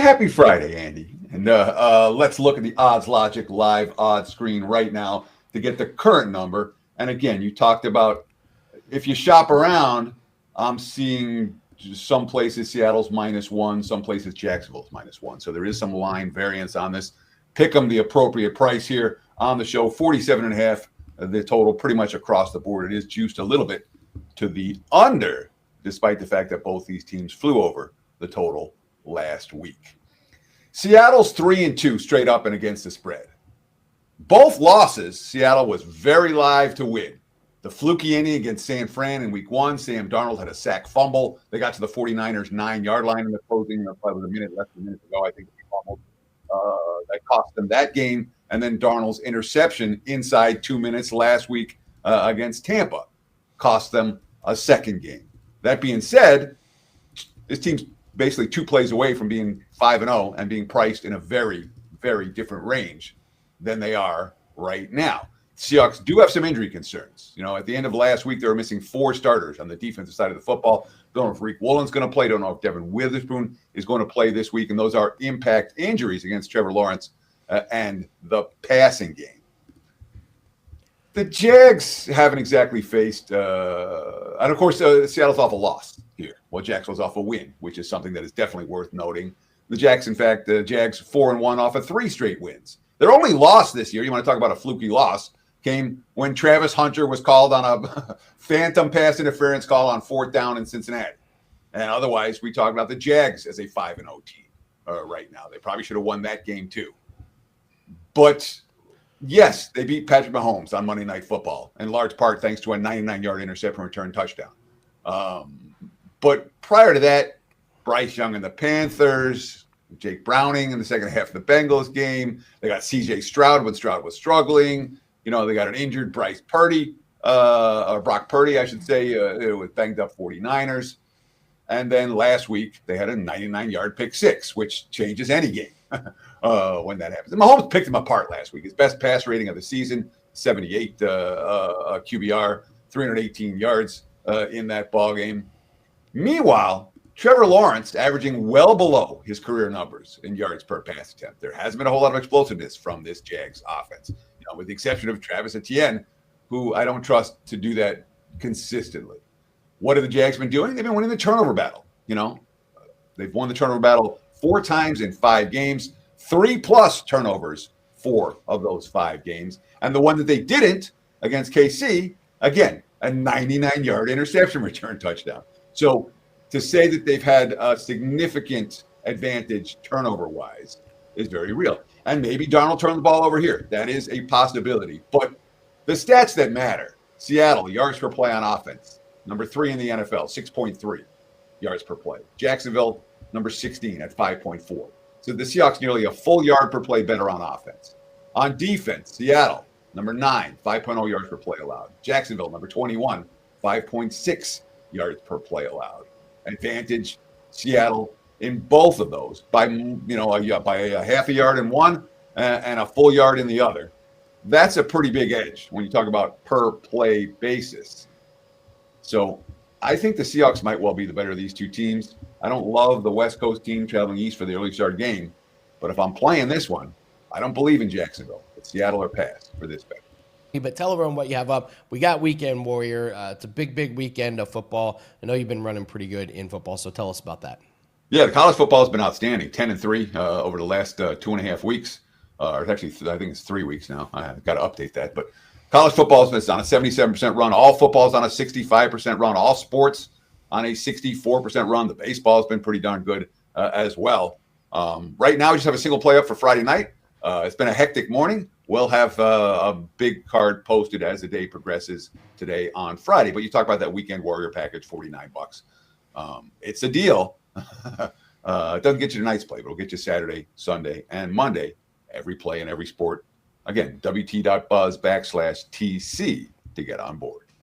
Happy Friday, Andy. And let's look at the Odds Logic live odds screen right now to get the current number. And again, you talked about if you shop around, I'm seeing some places Seattle's -1, some places Jacksonville's -1. So there is some line variance on this. Pick them the appropriate price here on the show, 47.5, the total pretty much across the board. It is juiced a little bit to the under, despite the fact that both these teams flew over the total last week. Seattle's 3-2 straight up and against the spread. Both losses, Seattle was very live to win. The fluky inning against San Fran in week 1, Sam Darnold had a sack fumble. They got to the 49ers 9-yard line in the closing. Probably was less than a minute ago, I think. That cost them that game. And then Darnold's interception inside 2 minutes last week against Tampa cost them a second game. That being said, this team's basically 2 plays away from being 5-0 and being priced in a very, very different range than they are right now. Seahawks do have some injury concerns. You know, at the end of last week, they were missing 4 starters on the defensive side of the football. Don't know if Reek Woolen's going to play. Don't know if Devin Witherspoon is going to play this week. And those are impact injuries against Trevor Lawrence and the passing game. The Jags haven't exactly faced, and of course, Seattle's off a loss here. Well, Jacksonville's off a win, which is something that is definitely worth noting. The Jags 4-1 off of 3 straight wins. Their only loss this year, you want to talk about a fluky loss, came when Travis Hunter was called on a phantom pass interference call on 4th down in Cincinnati. And otherwise, we talk about the Jags as a 5-0 team right now. They probably should have won that game too. But yes, they beat Patrick Mahomes on Monday Night Football, in large part thanks to a 99-yard interception return touchdown. But prior to that, Bryce Young and the Panthers, Jake Browning in the second half of the Bengals game. They got C.J. Stroud when Stroud was struggling. You know, they got an injured Brock Purdy, I should say, with banged up 49ers. And then last week, they had a 99-yard pick 6, which changes any game when that happens. And Mahomes picked him apart last week. His best pass rating of the season, 78 QBR, 318 yards in that ball game. Meanwhile, Trevor Lawrence averaging well below his career numbers in yards per pass attempt. There hasn't been a whole lot of explosiveness from this Jags offense, with the exception of Travis Etienne, who I don't trust to do that consistently. What have the Jags been doing? They've been winning the turnover battle. They've won the turnover battle 4 times in 5 games, 3+ turnovers 4 of those 5 games. And the one that they didn't against KC, again, a 99-yard interception return touchdown. So to say that they've had a significant advantage turnover-wise is very real. And maybe Darnold turned the ball over here. That is a possibility. But the stats that matter, Seattle, yards per play on offense, number 3 in the NFL, 6.3 yards per play. Jacksonville, number 16 at 5.4. So the Seahawks nearly a full yard per play better on offense. On defense, Seattle, number 9, 5.0 yards per play allowed. Jacksonville, number 21, 5.6 yards per play allowed. Advantage Seattle in both of those by a half a yard in one and a full yard in the other. That's a pretty big edge when you talk about per play basis. So I think the Seahawks might well be the better of these 2 teams. I don't love the West Coast team traveling east for the early start game, but if I'm playing this one, I don't believe in Jacksonville. It's Seattle or pass for this bet. But tell everyone what you have up. We got Weekend Warrior. It's a big, big weekend of football. I know you've been running pretty good in football, so tell us about that. Yeah, the college football has been outstanding, 10-3 over the last 2.5 weeks. Or actually, I think it's 3 weeks now. I've got to update that. But college football is on a 77% run. All football is on a 65% run. All sports on a 64% run. The baseball has been pretty darn good as well. Right now, we just have a single play up for Friday night. It's been a hectic morning. We'll have a big card posted as the day progresses today on Friday. But you talk about that Weekend Warrior package, $49. It's a deal. It doesn't get you tonight's play, but it'll get you Saturday, Sunday, and Monday. Every play in every sport. Again, WT.buzz/TC to get on board.